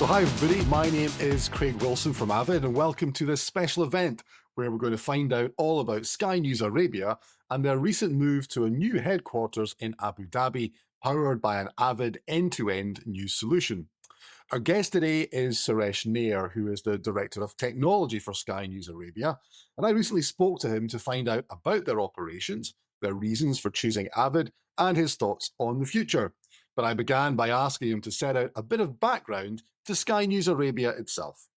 Hi everybody, my name is Craig Wilson from Avid and welcome to this special event where we're going to find out all about Sky News Arabia and their recent move to a new headquarters in Abu Dhabi, powered by an Avid end-to-end news solution. Our guest today is Suresh Nair, who is the Director of Technology for Sky News Arabia, and I recently spoke to him to find out about their operations, their reasons for choosing Avid, and his thoughts on the future. But I began by asking him to set out a bit of background to Sky News Arabia itself.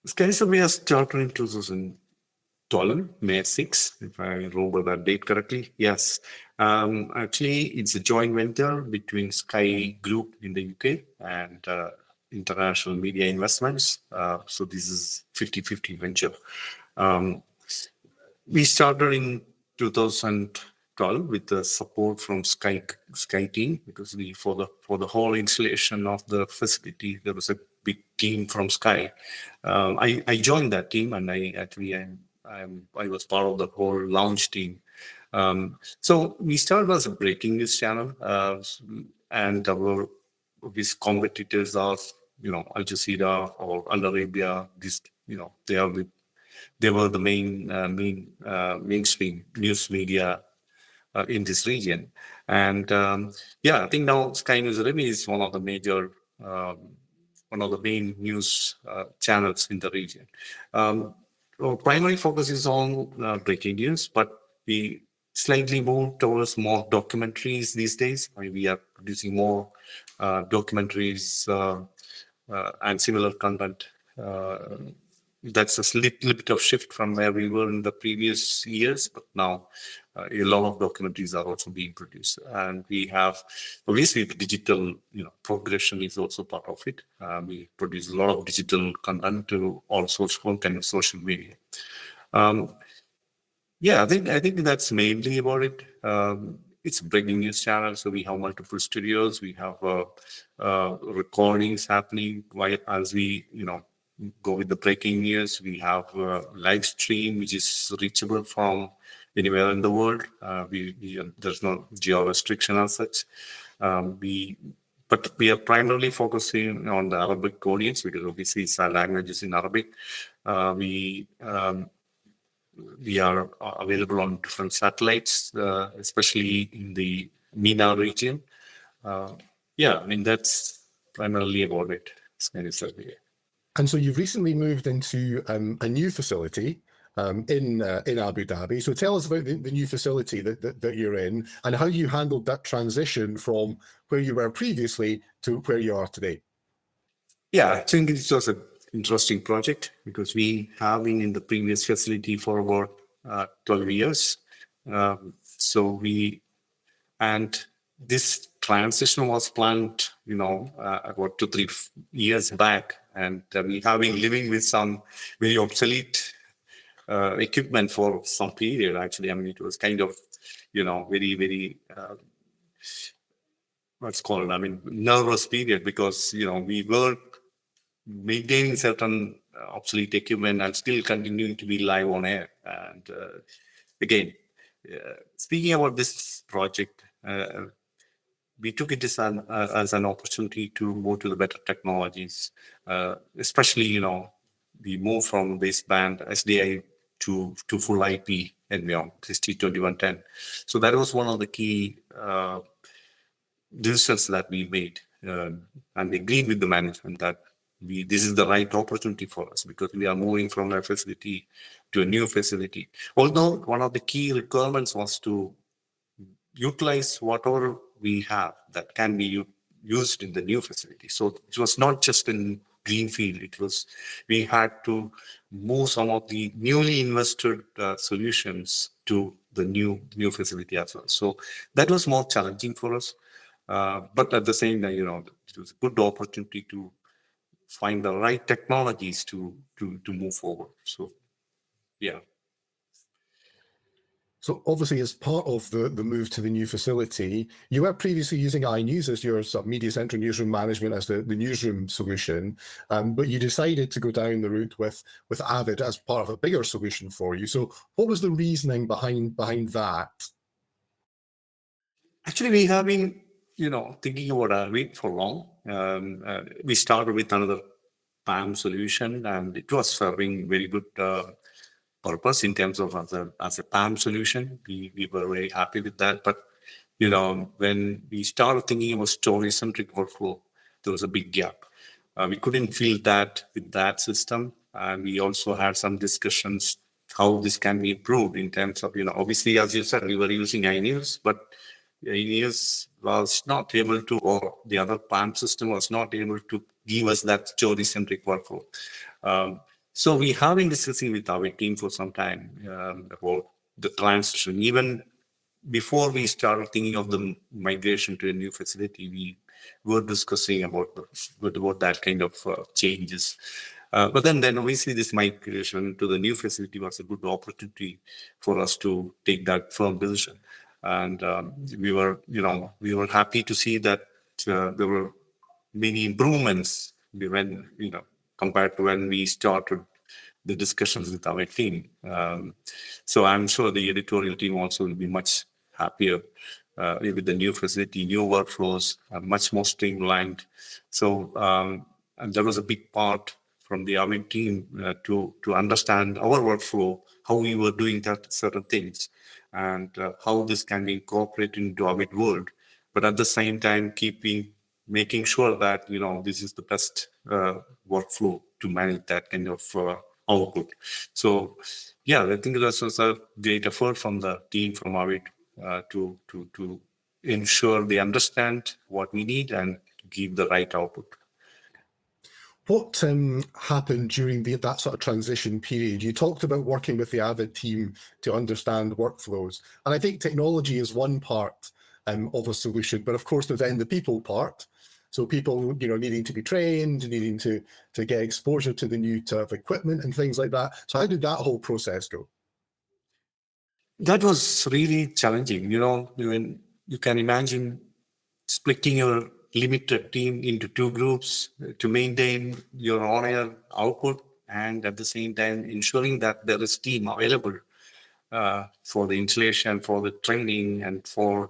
Sky News Arabia started in 2012, May 6, if I remember that date correctly. Yes. Actually, it's a joint venture between Sky Group in the UK and International Media Investments. So this is 50-50 venture. We started in 2012 with the support from Sky team, because for the whole installation of the facility there was a big team from Sky. I joined that team, and I was part of the whole launch team. So we started as a breaking news channel, and our competitors are Al Jazeera or Al Arabia. They were the mainstream news media in this region. And I think now Sky News Arabia is one of the main news channels in the region. Our primary focus is on breaking news, but we slightly move towards more documentaries these days. We are producing more documentaries and similar content. That's a little bit of shift from where we were in the previous years, but now a lot of documentaries are also being produced, and we have obviously the digital progression is also part of it. We produce a lot of digital content to all kind of social media. I think that's mainly about it. It's a breaking news channel, so we have multiple studios. We have recordings happening as we go with the breaking news. We have a live stream which is reachable from anywhere in the world. There's no geo restriction as such. But we are primarily focusing on the Arabic audience, because obviously our language is in Arabic. We are available on different satellites, especially in the MENA region. That's primarily about it. And so you've recently moved into a new facility in Abu Dhabi. So tell us about the new facility that you're in and how you handled that transition from where you were previously to where you are today. Yeah, I think it was an interesting project, because we have been in the previous facility for about 12 years. And this transition was planned, about 2-3 years back, and we have been living with some very obsolete equipment for some period. Actually, it was kind of, very, very nervous period, because we were maintaining certain obsolete equipment and still continuing to be live on air. And again, speaking about this project, we took it as an opportunity to move to the better technologies, especially we moved from baseband SDI to full IP and beyond, this T2110. So that was one of the key decisions that we made, and agreed with the management that this is the right opportunity for us, because we are moving from a facility to a new facility. Although one of the key requirements was to utilize whatever we have that can be used in the new facility. So it was not just in greenfield. We had to move some of the newly invested solutions to the new facility as well. So that was more challenging for us. But at the same time, it was a good opportunity to find the right technologies to move forward. So, yeah. So obviously, as part of the move to the new facility, you were previously using iNews as your sort of media center newsroom management as the newsroom solution, but you decided to go down the route with Avid as part of a bigger solution for you. So what was the reasoning behind that? Actually, we have been thinking about Avid for long. We started with another PAM solution, and it was serving very good purpose in terms of as a PAM solution. We were very happy with that. But when we started thinking about story-centric workflow, there was a big gap. We couldn't fill that with that system, and we also had some discussions how this can be improved in terms of obviously, as you said, we were using iNews, but iNews was not able to, or the other PAM system was not able to give us that story-centric workflow. So we have been discussing with our team for some time about the transition. Even before we started thinking of the migration to a new facility, we were discussing about that kind of changes. But then obviously this migration to the new facility was a good opportunity for us to take that firm decision. And we were happy to see that there were many improvements when compared to when we started the discussions with our team. So I'm sure the editorial team also will be much happier with the new facility, new workflows, much more streamlined. So and that was a big part from the Avid team to understand our workflow, how we were doing that certain things, and how this can be incorporated into Avid world. But at the same time, making sure that this is the best workflow to manage that kind of output. So yeah, I think this was a great effort from the team from Avid to ensure they understand what we need and give the right output. What happened during that sort of transition period? You talked about working with the Avid team to understand workflows. And I think technology is one part of a solution, but of course there's then the people part. So people, needing to be trained, needing to get exposure to the new sort of equipment and things like that. So how did that whole process go? That was really challenging. When you can imagine splitting your limited team into two groups to maintain your on-air output and at the same time ensuring that there is team available for the installation, for the training, and for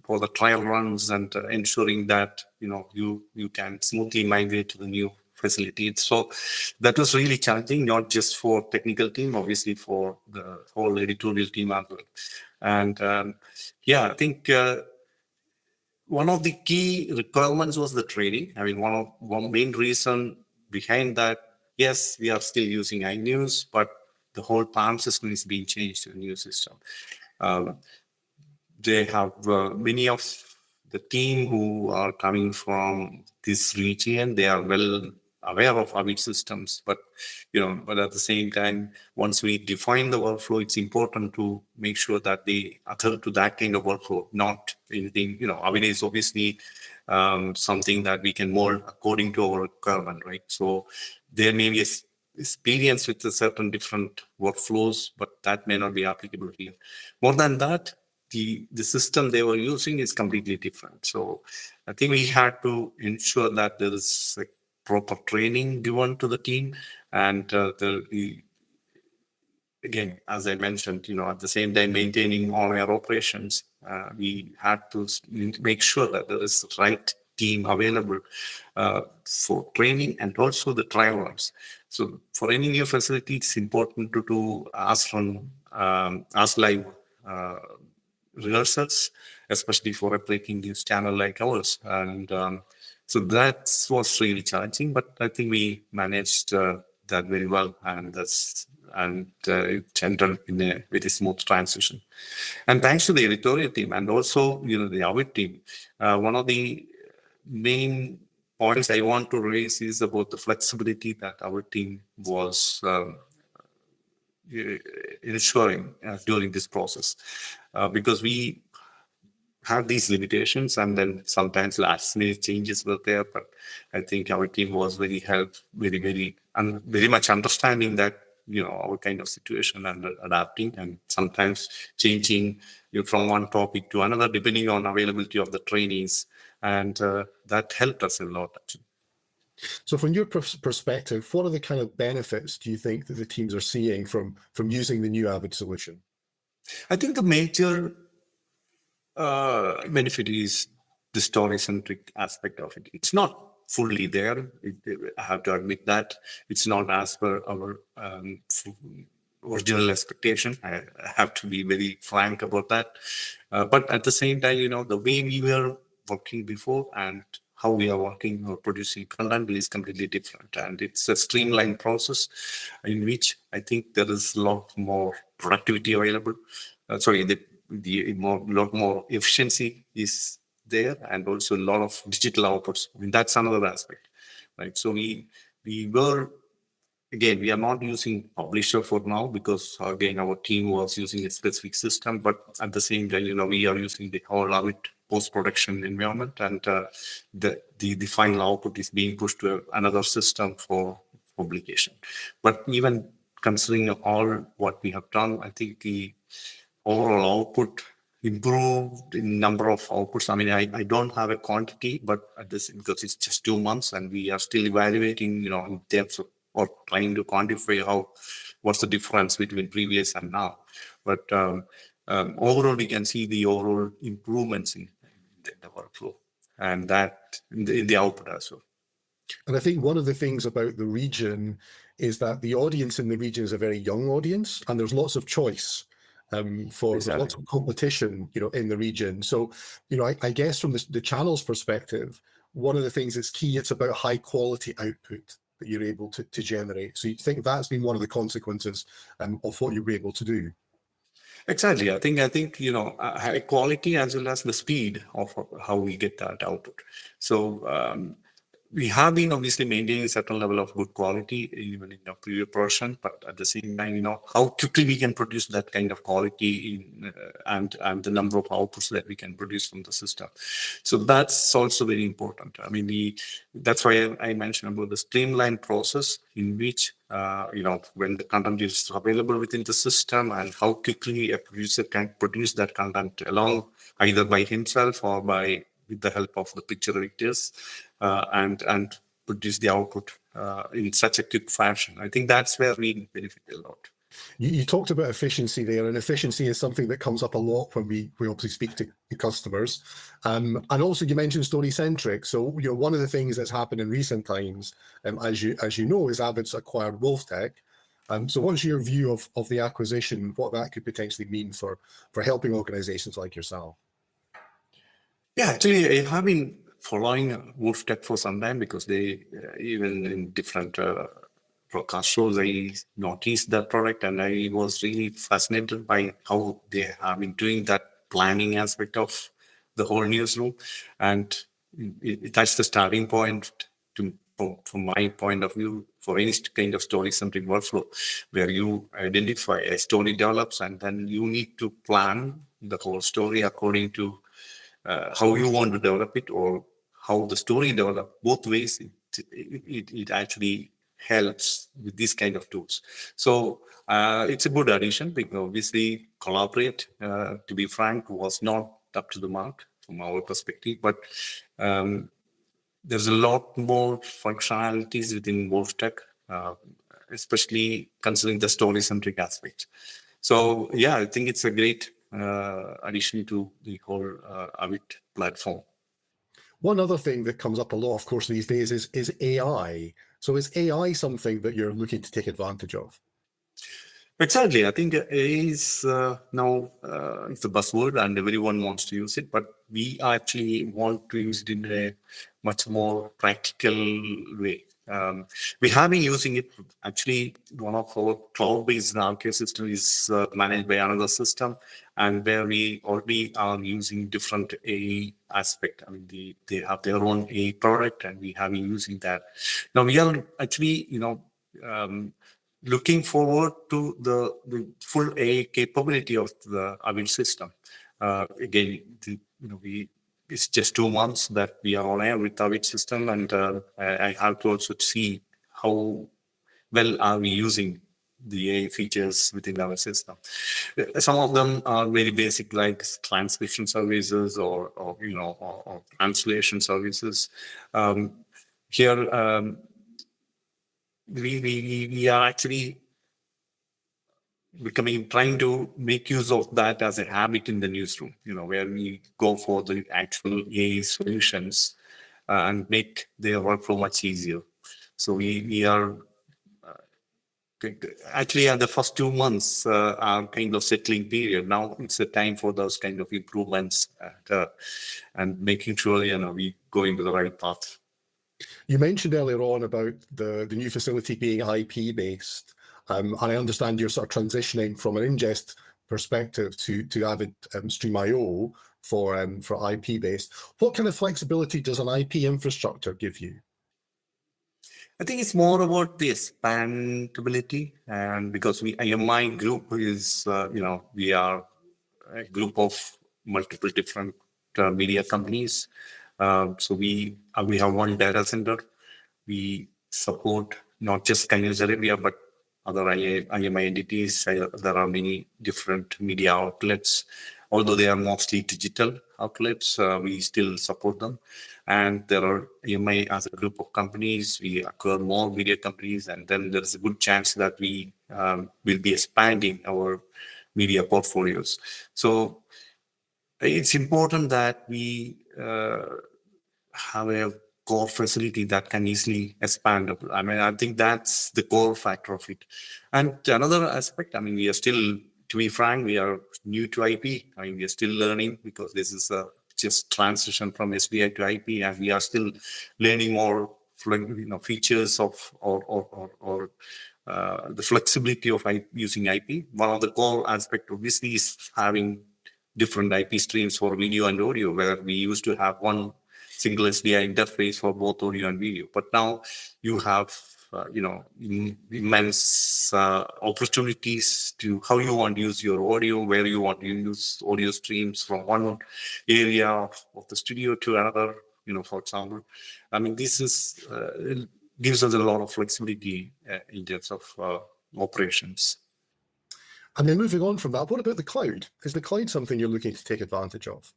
for the trial runs, and ensuring that you can smoothly migrate to the new facility. So that was really challenging, not just for technical team, obviously for the whole editorial team as well. And yeah, I think one of the key requirements was the training. I mean, one main reason behind that, yes, we are still using iNews, but the whole PAM system is being changed to a new system. They have many of the team who are coming from this region. They are well aware of Avid systems, but at the same time, once we define the workflow, it's important to make sure that they adhere to that kind of workflow, not anything. Avid is obviously something that we can mold according to our requirement, right? So there may be experience with a certain different workflows, but that may not be applicable here. More than that, the system they were using is completely different. So I think we had to ensure that there is a proper training given to the team, and again, as I mentioned, at the same time maintaining all our operations, we had to make sure that there is the right team available for training and also the trial runs. So for any new facility, it's important to ask live rehearsals, especially for a breaking news channel like ours. And so that was really challenging, but I think we managed that very well, and it ended in a very smooth transition. And thanks to the editorial team and also the Avid team, one of the main points I want to raise is about the flexibility that our team was ensuring during this process, because we have these limitations, and then sometimes last minute changes were there. But I think our team was very much understanding that our kind of situation and adapting, and sometimes changing from one topic to another depending on availability of the trainees, and that helped us a lot actually. So from your perspective, what are the kind of benefits do you think that the teams are seeing from using the new Avid solution? I think the major benefit is the story-centric aspect of it. It's not fully there. I have to admit that it's not as per our original expectation. I have to be very frank about that. But at the same time, the way we were working before and how we are working or producing content is completely different. And it's a streamlined process in which I think there is a lot more productivity available. Lot more efficiency is there, and also a lot of digital outputs. I mean, that's another aspect, right? So we were again, we are not using publisher for now because again our team was using a specific system, but at the same time, we are using the whole Avid post-production environment, and the final output is being pushed to another system for publication. But even considering all what we have done, I think the overall output improved in number of outputs. I mean, I don't have a quantity, but at this, because it's just 2 months and we are still evaluating, in terms of or trying to quantify what's the difference between previous and now. But overall, we can see the overall improvements in the workflow and that in the output as well. And I think one of the things about the region is that the audience in the region is a very young audience, and there's lots of choice for Exactly. lots of competition, in the region. So, I guess from the channel's perspective, one of the things that's key, it's about high quality output that you're able to generate. So you think that's been one of the consequences of what you were able to do? Exactly. I think high quality as well as the speed of how we get that output. So we have been obviously maintaining a certain level of good quality even in the previous version, but at the same time, how quickly we can produce that kind of quality and the number of outputs that we can produce from the system. So that's also very important. I mean, that's why I mentioned about the streamlined process in which when the content is available within the system and how quickly a producer can produce that content along either by himself or with the help of the picture editors and produce the output in such a quick fashion. I think that's where we benefit a lot. You talked about efficiency there, and efficiency is something that comes up a lot when we obviously speak to customers. And also you mentioned story-centric. So, one of the things that's happened in recent times, as you know, is Avid's acquired Wolftech. So what's your view of the acquisition, what that could potentially mean for helping organizations like yourself? Yeah, actually, I have been following Wolftech for some time because they, even in different broadcast shows, I noticed that product and I was really fascinated by how they have been doing that planning aspect of the whole newsroom. And that's the starting point from my point of view for any kind of story-centric workflow, where you identify a story develops and then you need to plan the whole story according to how you want to develop it or how the story develop. Both ways, it actually helps with these kind of tools. So it's a good addition because obviously Collaborate, to be frank, was not up to the mark from our perspective, but there's a lot more functionalities within Wolftech, especially considering the story-centric aspect. So yeah, I think it's a great addition to the whole Avid platform. One other thing that comes up a lot, of course, these days is AI. So is AI something that you're looking to take advantage of? Exactly. I think AI is now it's a buzzword and everyone wants to use it, but we actually want to use it in a much more practical way. We have been using it. Actually, one of our cloud-based archive system is managed by another system, and where we already are using different AI aspect. I mean, they have their own AI product, and we have been using that. Now we are actually, looking forward to the full AI capability of the Avid system. Again, it's just 2 months that we are on air with Avid system, and I have to also see how well are we using the AI features within our system. Some of them are very basic, like transcription services or translation services. Here, we are actually trying to make use of that as a habit in the newsroom, where we go for the actual AI solutions and make their workflow much easier. So we are actually at the first 2 months are kind of settling period. Now it's the time for those kind of improvements and making sure we go into the right path. You mentioned earlier on about the new facility being IP based, and I understand you're sort of transitioning from an ingest perspective to Avid Stream IO for IP based. What kind of flexibility does an IP infrastructure give you? I think it's more about the expandability, and because my group is, we are a group of multiple different media companies. So we have one data center. We support not just Sky News Arabia, but other IMI entities. There are many different media outlets. Although they are mostly digital outlets, we still support them. And there are IMI as a group of companies. We acquire more media companies, and then there's a good chance that we will be expanding our media portfolios. So it's important that we have a core facility that can easily expand. I mean, I think that's the core factor of it. And another aspect, I mean, we are still, to be frank, we are new to IP. I mean, we are still learning because this is just transition from SDI to IP, and we are still learning more, features of or the flexibility of using IP. One of the core aspect, obviously, is having different IP streams for video and audio, where we used to have one single SDI interface for both audio and video. But now you have, immense opportunities to how you want to use your audio, where you want to use audio streams from one area of the studio to another, for example. I mean, this is gives us a lot of flexibility in terms of operations. And then moving on from that, what about the cloud? Is the cloud something you're looking to take advantage of?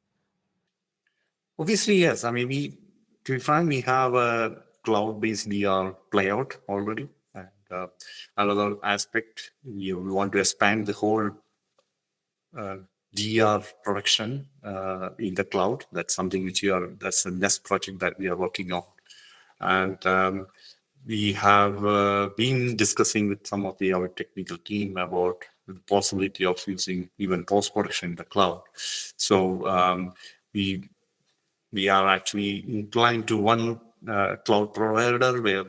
Obviously, yes. I mean, to be frank, we have a cloud-based DR playout already. And another aspect, we want to expand the whole DR production in the cloud. That's something that's the next project that we are working on. And we have been discussing with some of our technical team about the possibility of using even post-production in the cloud. So we are actually inclined to one cloud provider where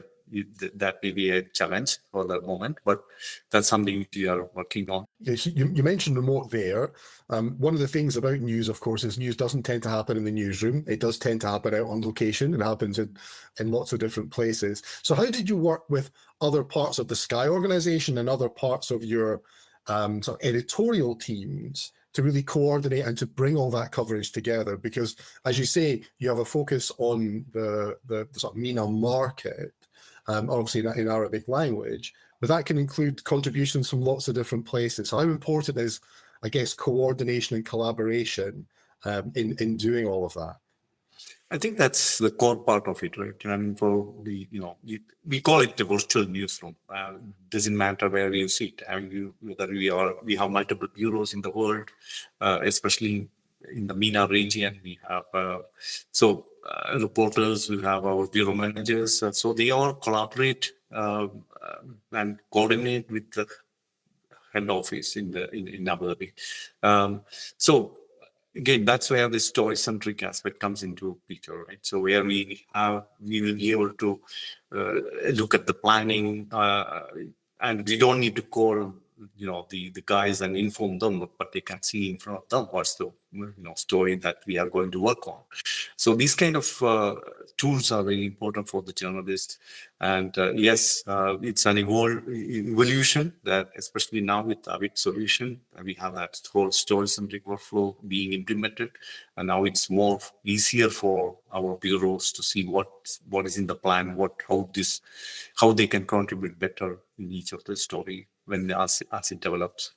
that may be a challenge for the moment, but that's something we are working on. Yes, you mentioned remote there. One of the things about news, of course, is news doesn't tend to happen in the newsroom. It does tend to happen out on location. It happens in lots of different places. So how did you work with other parts of the Sky organization and other parts of your sort of editorial teams to really coordinate and to bring all that coverage together? Because, as you say, you have a focus on the sort of MENA market, obviously in Arabic language, but that can include contributions from lots of different places. So how important is, I guess, coordination and collaboration in doing all of that? I think that's the core part of it, right? And for we call it the virtual newsroom. Doesn't matter where you sit. I mean, whether we have multiple bureaus in the world, especially in the MENA region. We have reporters. We have our bureau managers. So they all collaborate and coordinate with the head office in Abu Dhabi. So again, that's where the story-centric aspect comes into picture, right? So where we will be able to look at the planning, and we don't need to call, the guys and inform them, but they can see in front of them what's the story that we are going to work on. So these kind of tools are very important for the journalist. And yes, it's an evolution that, especially now with Avid solution, we have that whole story-centric workflow being implemented, and now it's more easier for our bureaus to see what is in the plan, how they can contribute better in each of the story when as it develops.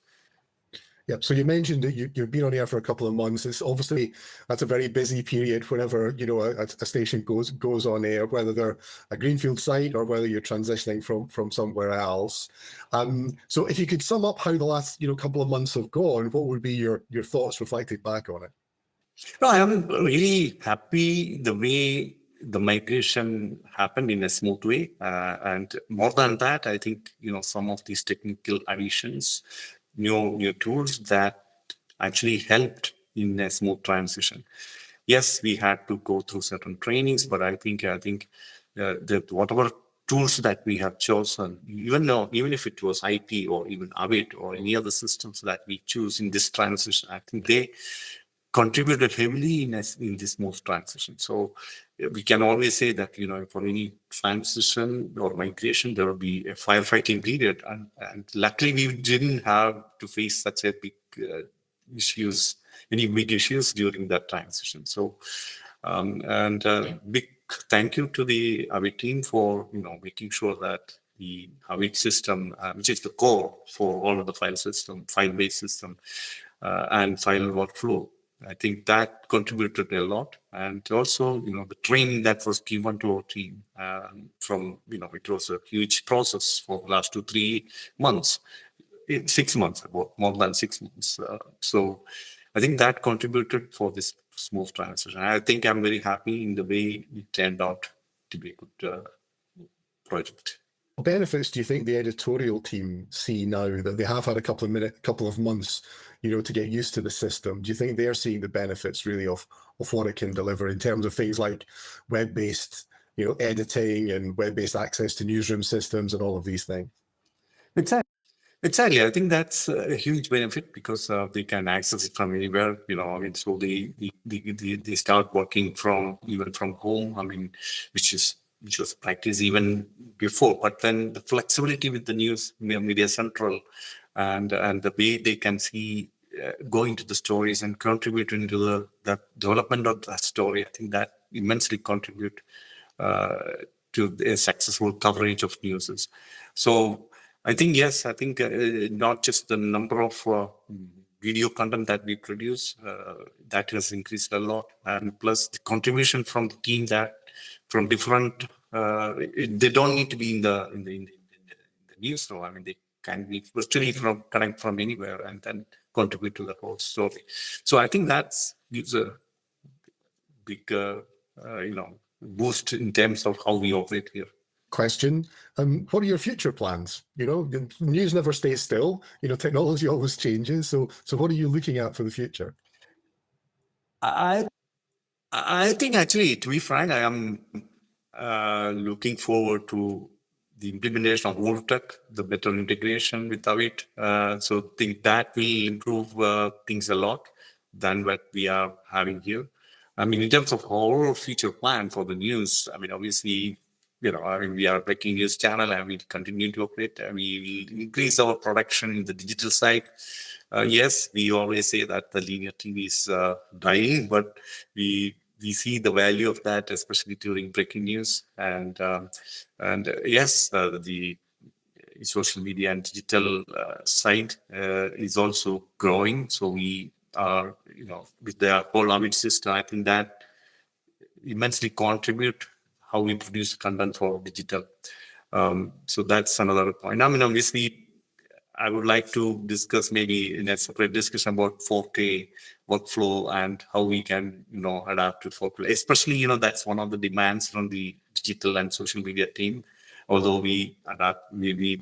Yep. So you mentioned that you've been on air for a couple of months. It's obviously that's a very busy period whenever a station goes on air, whether they're a greenfield site or whether you're transitioning from somewhere else. So if you could sum up how the last couple of months have gone, what would be your thoughts reflected back on it? No, I am really happy the way the migration happened in a smooth way. And more than that, I think, some of these technical additions, new tools that actually helped in a smooth transition. Yes, we had to go through certain trainings, but I think whatever tools that we have chosen, even if it was IT or even Avid or any other systems that we choose in this transition, I think they contributed heavily in this smooth transition. So we can always say that for any transition or migration, there will be a firefighting period, and luckily we didn't have to face such a issues, any big issues during that transition. So and big thank you to the Avid team for making sure that the Avid system, which is the core for all of the file-based system, and file workflow. I think that contributed a lot, and also the training that was given to our team from it was a huge process for the last 2-3 months, 6 months, about more than 6 months. So I think that contributed for this smooth transition. I think I'm very happy in the way it turned out to be a good project. What benefits do you think the editorial team see now that they have had a couple of months, to get used to the system? Do you think they're seeing the benefits really of what it can deliver in terms of things like web-based, editing and web-based access to newsroom systems and all of these things? Exactly. I think that's a huge benefit because they can access it from anywhere. So they start working even from home. Which was practice even before. But then the flexibility with the news media central, and the way they can see go into the stories and contribute into the development of that story. I think that immensely contribute uh, to a successful coverage of news. So I think, yes, not just the number of video content that we produce, that has increased a lot. And plus the contribution from the team that from different, they don't need to be in the newsroom. They can be virtually connect from anywhere and then contribute to the whole story. So I think that gives a big, boost in terms of how we operate here. Question. What are your future plans? The news never stays still. Technology always changes. So what are you looking at for the future? I think actually, to be frank, I am looking forward to the implementation of Wolftech, the better integration with Avid. So think that will improve things a lot than what we are having here. In terms of our future plan for the news, obviously, we are a breaking news channel and we'll continue to operate. We will increase our production in the digital side. Yes, we always say that the linear TV is dying, but we see the value of that, especially during breaking news. And yes, the social media and digital side is also growing. So we are, with the whole Avid system, I think that immensely contribute how we produce content for digital. So that's another point. Obviously, I would like to discuss maybe in a separate discussion about 4K workflow and how we can, adapt to 4K. Especially, that's one of the demands from the digital and social media team. Although we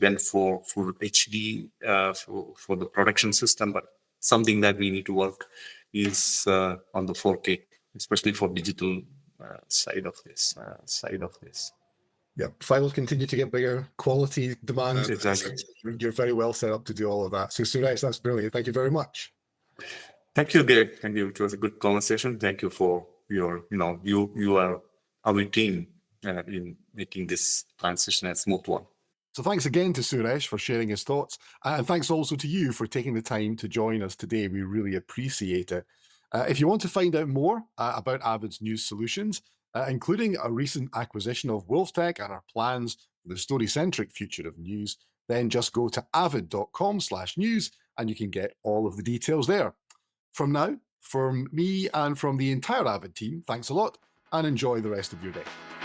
went for full HD for the production system, but something that we need to work is on the 4K, especially for digital side of this. Yeah, files continue to get bigger, quality demands. Exactly. You're very well set up to do all of that. So Suresh, that's brilliant. Thank you very much. Thank you, Greg. Thank you. It was a good conversation. Thank you for your, you are our team in making this transition a smooth one. So thanks again to Suresh for sharing his thoughts. And thanks also to you for taking the time to join us today. We really appreciate it. If you want to find out more about Avid's news solutions, including a recent acquisition of Wolftech and our plans for the story-centric future of news, then just go to avid.com/news and you can get all of the details there. From now, from me and from the entire Avid team, thanks a lot and enjoy the rest of your day.